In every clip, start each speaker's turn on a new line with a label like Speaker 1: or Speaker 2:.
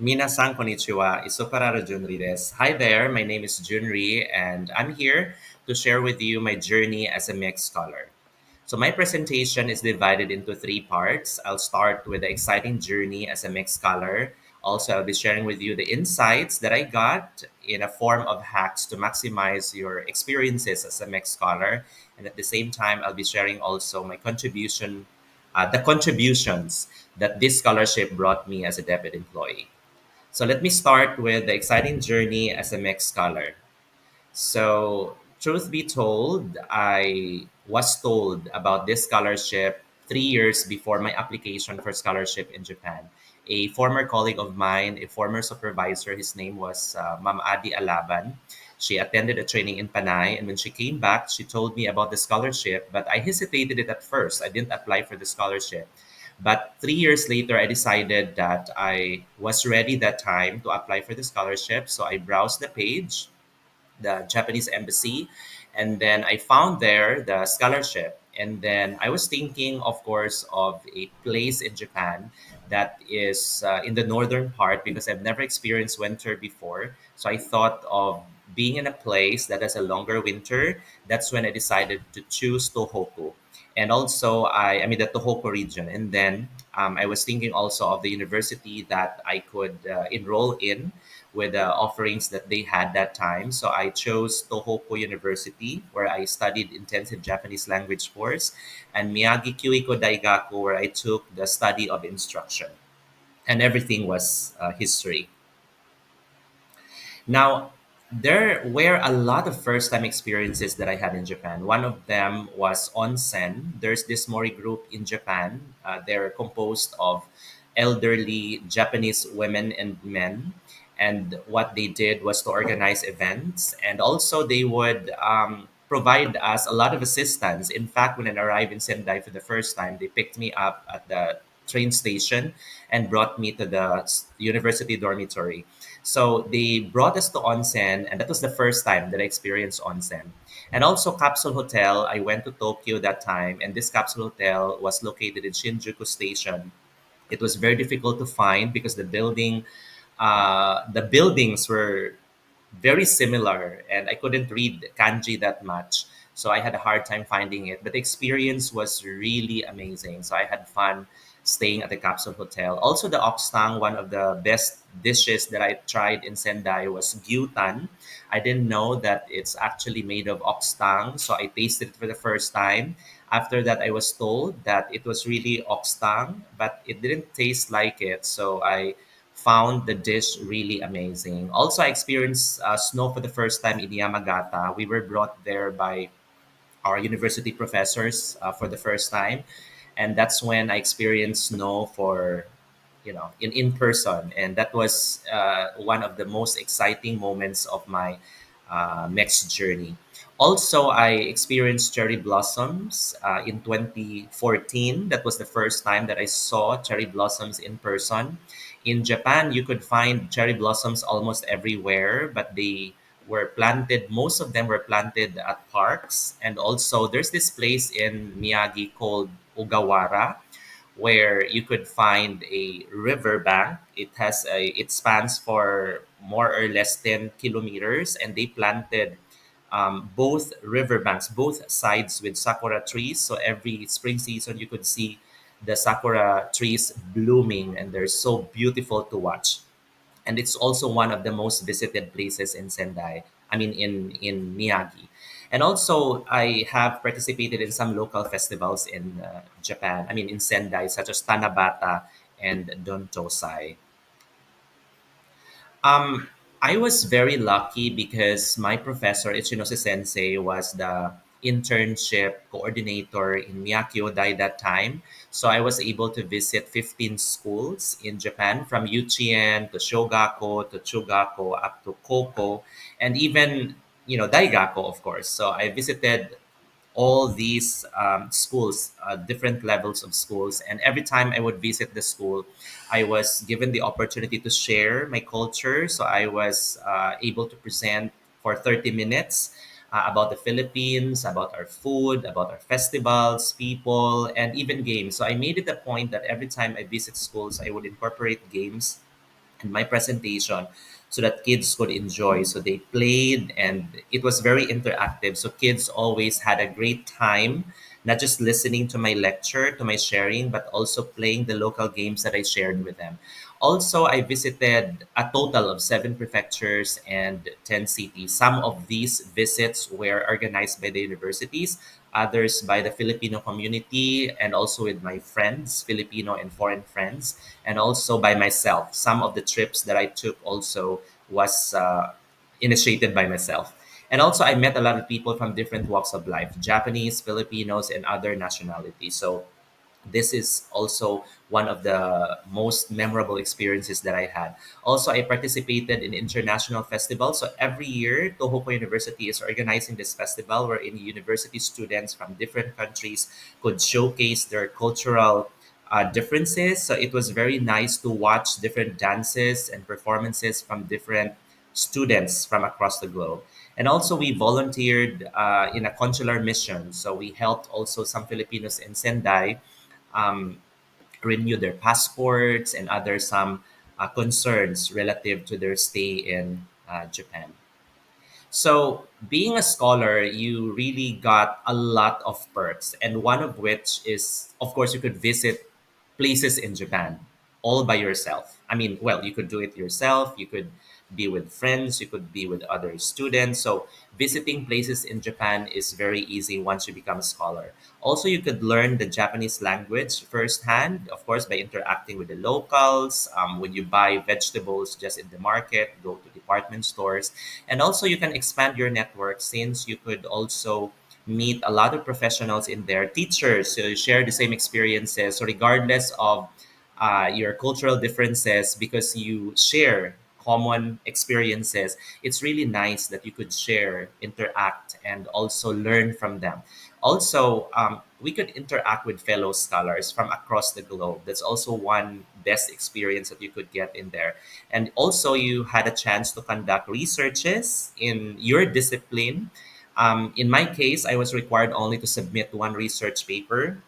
Speaker 1: Minasan konnichiwa, Isokarara Junri desu. Hi there, my name is Junri, and I'm here to share with you my journey as a MEXT Scholar. So my presentation is divided into three parts. I'll start with the exciting journey as a MEXT Scholar. Also, I'll be sharing with you the insights that I got in a form of hacks to maximize your experiences as a MEXT Scholar. And at the same time, I'll be sharing also my the contributions that this scholarship brought me as a debit employee. So let me start with the exciting journey as a MEX scholar. So, truth be told, I was told about this scholarship 3 years before my application for scholarship in Japan. A former colleague of mine, a former supervisor, his name was Ma'am Adi Alaban. She attended a training in Panay, and when she came back, she told me about the scholarship, but I hesitated it at first. I didn't apply for the scholarship. But 3 years later, I decided that I was ready that time to apply for the scholarship. So I browsed the page, the Japanese embassy, and then I found there the scholarship. And then I was thinking, of course, of a place in Japan that is in the northern part because I've never experienced winter before. So I thought of being in a place that has a longer winter. That's when I decided to choose Tohoku. And also, I mean, the Tohoku region. And then I was thinking also of the university that I could enroll in with the offerings that they had that time. So I chose Tohoku University, where I studied intensive Japanese language course, and Miyagi Kyuiko Daigaku, where I took the study of instruction. And everything was history. Now, there were a lot of first time experiences that I had in Japan. One of them was onsen. There's this Mori group in Japan. They're composed of elderly Japanese women and men. And what they did was to organize events. And also, they would provide us a lot of assistance. In fact, when I arrived in Sendai for the first time, they picked me up at the train station and brought me to the university dormitory. So they brought us to onsen, and that was the first time that I experienced onsen. And also Capsule Hotel. I went to Tokyo that time, and this Capsule Hotel was located in Shinjuku Station. It was very difficult to find because the buildings were very similar, and I couldn't read kanji that much. So I had a hard time finding it. But the experience was really amazing. So I had fun staying at the Capsule Hotel. Also, the oxtang, one of the best dishes that I tried in Sendai was gyutan. I didn't know that it's actually made of oxtang. So I tasted it for the first time. After that, I was told that it was really oxtang, but it didn't taste like it. So I found the dish really amazing. Also, I experienced snow for the first time in Yamagata. We were brought there by our university professors for the first time, and that's when I experienced snow for in person, and that was one of the most exciting moments of my next journey. Also, I experienced cherry blossoms in 2014. That was the first time that I saw cherry blossoms in person. In Japan, you could find cherry blossoms almost everywhere, but most of them were planted at parks. And also, there's this place in Miyagi called Ogawara where you could find a river bank. It spans for more or less 10 kilometers, and they planted both river banks, both sides with sakura trees. So every spring season, you could see the sakura trees blooming, and they're so beautiful to watch. And it's also one of the most visited places in Sendai. I mean, in Miyagi. And also, I have participated in some local festivals in Japan. I mean, in Sendai, such as Tanabata and Dontosai. Um, I was very lucky because my professor, Ichinose Sensei, was the internship coordinator in Miyaki-Odai that time. So I was able to visit 15 schools in Japan, from Yuchien to Shogako to Chugako up to Koko, and even, Daigako, of course. So I visited all these schools, different levels of schools. And every time I would visit the school, I was given the opportunity to share my culture. So I was able to present for 30 minutes about the Philippines, about our food, about our festivals, people, and even games. So I made it a point that every time I visit schools, I would incorporate games and my presentation so that kids could enjoy. So they played and it was very interactive. So kids always had a great time, not just listening to my lecture, to my sharing, but also playing the local games that I shared with them. Also, I visited a total of 7 prefectures and 10 cities. Some of these visits were organized by the universities, others by the Filipino community, and also with my friends, Filipino and foreign friends, and also by myself. Some of the trips that I took also was initiated by myself. And also, I met a lot of people from different walks of life, Japanese, Filipinos, and other nationalities. So this is also one of the most memorable experiences that I had. Also, I participated in international festivals. So every year, Tohoku University is organizing this festival wherein university students from different countries could showcase their cultural differences. So it was very nice to watch different dances and performances from different students from across the globe. And also, we volunteered in a consular mission. So we helped also some Filipinos in Sendai um, renew their passports and other some concerns relative to their stay in Japan. So, being a scholar, you really got a lot of perks, and one of which is, of course, you could visit places in Japan all by yourself. I mean, well, you could do it yourself, you could be with friends, you could be with other students. So, visiting places in Japan is very easy once you become a scholar. Also, you could learn the Japanese language firsthand, of course, by interacting with the locals. When you buy vegetables just in the market, go to department stores, and also you can expand your network since you could also meet a lot of professionals in there, teachers who share the same experiences. So regardless of your cultural differences, because you share common experiences, it's really nice that you could share, interact, and also learn from them. Also, we could interact with fellow scholars from across the globe. That's also one best experience that you could get in there. And also, you had a chance to conduct researches in your discipline. In my case, I was required only to submit one research paper,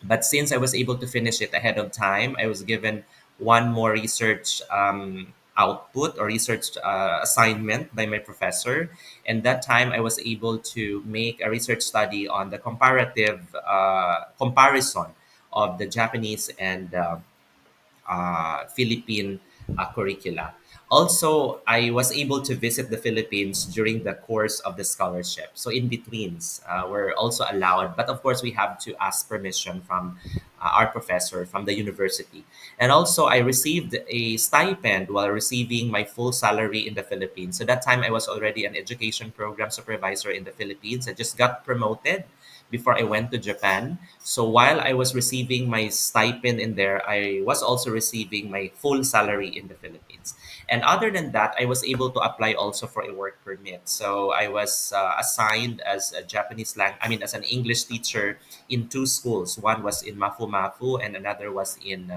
Speaker 1: but since I was able to finish it ahead of time, I was given one more research output or research assignment by my professor. And that time, I was able to make a research study on the comparative comparison of the Japanese and Philippine curricula. Also, I was able to visit the Philippines during the course of the scholarship. So, in betweens were also allowed, but of course, we have to ask permission from our professor from the university. And also, I received a stipend while receiving my full salary in the Philippines. So, that time, I was already an education program supervisor in the Philippines. I just got promoted before I went to Japan. So while I was receiving my stipend in there, I was also receiving my full salary in the Philippines. And other than that, I was able to apply also for a work permit. So I was assigned as a as an English teacher in two schools. One was in Mafu Mafu and another was in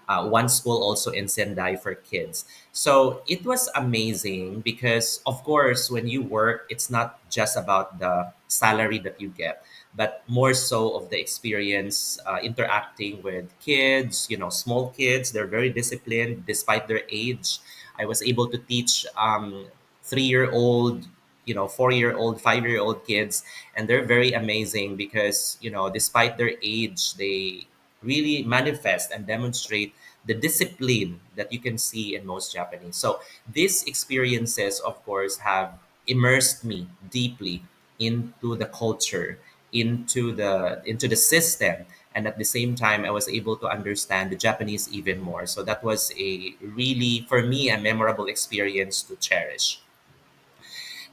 Speaker 1: one school also in Sendai for kids. So it was amazing because, of course, when you work, it's not just about the salary that you get, but more so of the experience interacting with kids, small kids. They're very disciplined despite their age. I was able to teach 3-year old, 4-year old, 5-year old kids, and they're very amazing because, despite their age, they really manifest and demonstrate the discipline that you can see in most Japanese. So these experiences, of course, have immersed me deeply into the culture, into the system, and at the same time, I was able to understand the Japanese even more. So that was a really, for me, a memorable experience to cherish.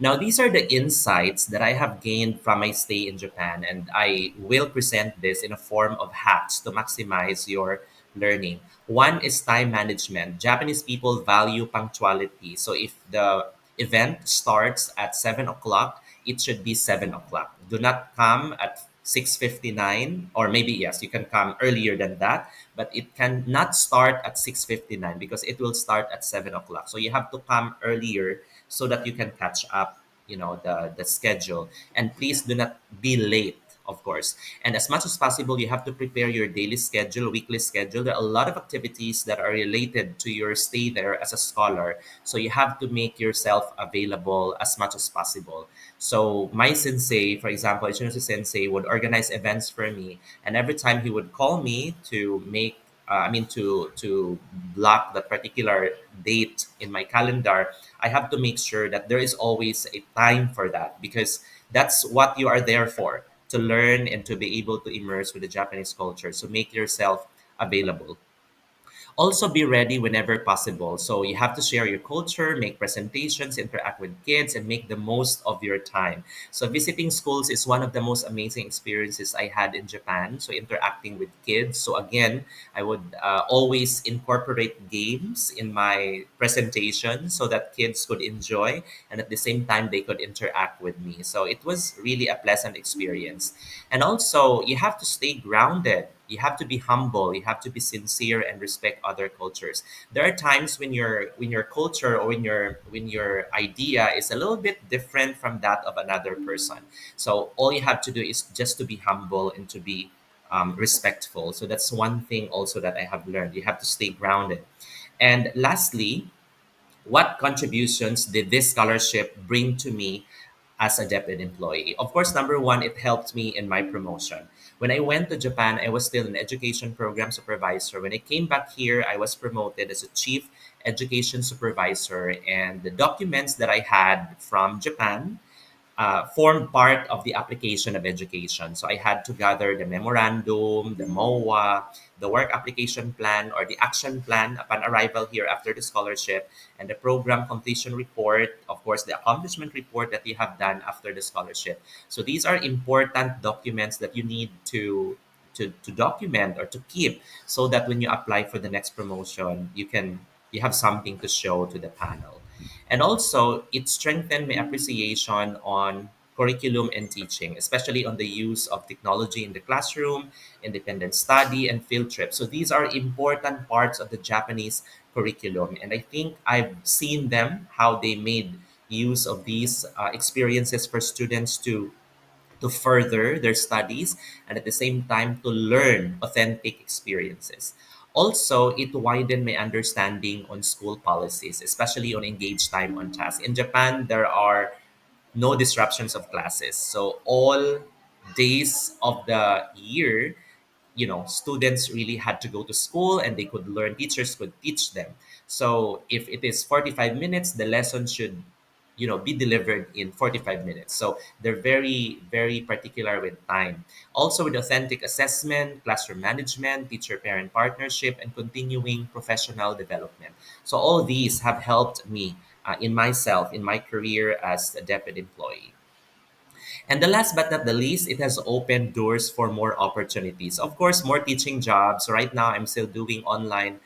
Speaker 1: Now, these are the insights that I have gained from my stay in Japan, and I will present this in a form of hacks to maximize your learning. One is time management. Japanese people value punctuality. So, if the event starts at 7 o'clock, it should be 7 o'clock. Do not come at 6:59, or maybe yes, you can come earlier than that, but it cannot start at 6:59 because it will start at 7 o'clock. So you have to come earlier so that you can catch up, the schedule. And please do not be late of course. And as much as possible, you have to prepare your daily schedule, weekly schedule. There are a lot of activities that are related to your stay there as a scholar. So you have to make yourself available as much as possible. So my sensei, for example, Ichinosu sensei would organize events for me. And every time he would call me to make to block that particular date in my calendar, I have to make sure that there is always a time for that, because that's what you are there for, to learn and to be able to immerse with the Japanese culture. So make yourself available. Also, be ready whenever possible. So you have to share your culture, make presentations, interact with kids, and make the most of your time. So visiting schools is one of the most amazing experiences I had in Japan. So interacting with kids. So again, I would always incorporate games in my presentation so that kids could enjoy, and at the same time they could interact with me. So it was really a pleasant experience. And also, you have to stay grounded. You have to be humble. You have to be sincere and respect other cultures. There are times when your culture, or when your idea is a little bit different from that of another person. So all you have to do is just to be humble and to be respectful. So that's one thing also that I have learned. You have to stay grounded. And lastly, what contributions did this scholarship bring to me as a deputy employee? Of course, number one, it helped me in my promotion. When I went to Japan, I was still an education program supervisor. When I came back here, I was promoted as a chief education supervisor, and the documents that I had from Japan formed part of the application of education. So I had to gather the memorandum, the MOA, the work application plan or the action plan upon arrival here after the scholarship, and the program completion report, of course, the accomplishment report that you have done after the scholarship. So these are important documents that you need to document or to keep, so that when you apply for the next promotion, you have something to show to the panel. And also, it strengthened my appreciation on curriculum and teaching, especially on the use of technology in the classroom, independent study, and field trips. So these are important parts of the Japanese curriculum. And I think I've seen them, how they made use of these experiences for students to further their studies, and at the same time to learn authentic experiences. Also, it widened my understanding on school policies, especially on engaged time on task. In Japan, there are no disruptions of classes. So all days of the year, students really had to go to school and they could learn, teachers could teach them. So if it is 45 minutes, the lesson should be delivered in 45 minutes. So they're very, very particular with time. Also, with authentic assessment, classroom management, teacher parent partnership, and continuing professional development. So all these have helped me in myself, in my career as a deputy employee. And the last but not the least, it has opened doors for more opportunities. Of course, more teaching jobs. So right now, I'm still doing online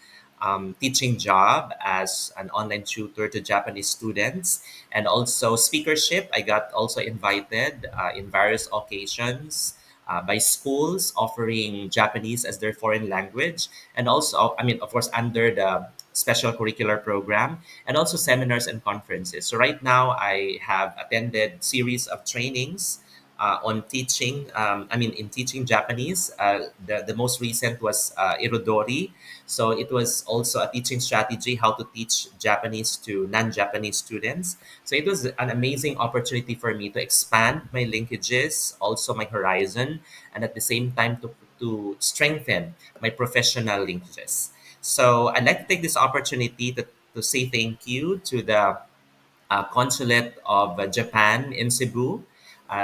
Speaker 1: teaching job as an online tutor to Japanese students, and also speakership. I got also invited in various occasions by schools offering Japanese as their foreign language, and also, I mean, of course, under the special curricular program, and also seminars and conferences. So right now, I have attended series of trainings on teaching. In teaching Japanese. The most recent was Irodori. So it was also a teaching strategy how to teach Japanese to non-Japanese students. So it was an amazing opportunity for me to expand my linkages, also my horizon, and at the same time to strengthen my professional linkages. So I'd like to take this opportunity to say thank you to the Consulate of Japan in Cebu,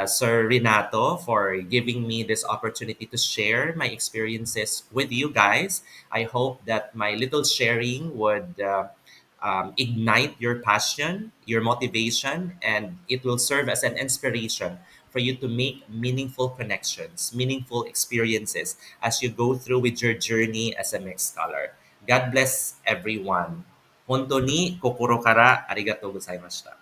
Speaker 1: Sir Renato, for giving me this opportunity to share my experiences with you guys. I hope that my little sharing would ignite your passion, your motivation, and it will serve as an inspiration for you to make meaningful connections, meaningful experiences as you go through with your journey as a mixed scholar. God bless everyone. 本当に心からありがとうございました。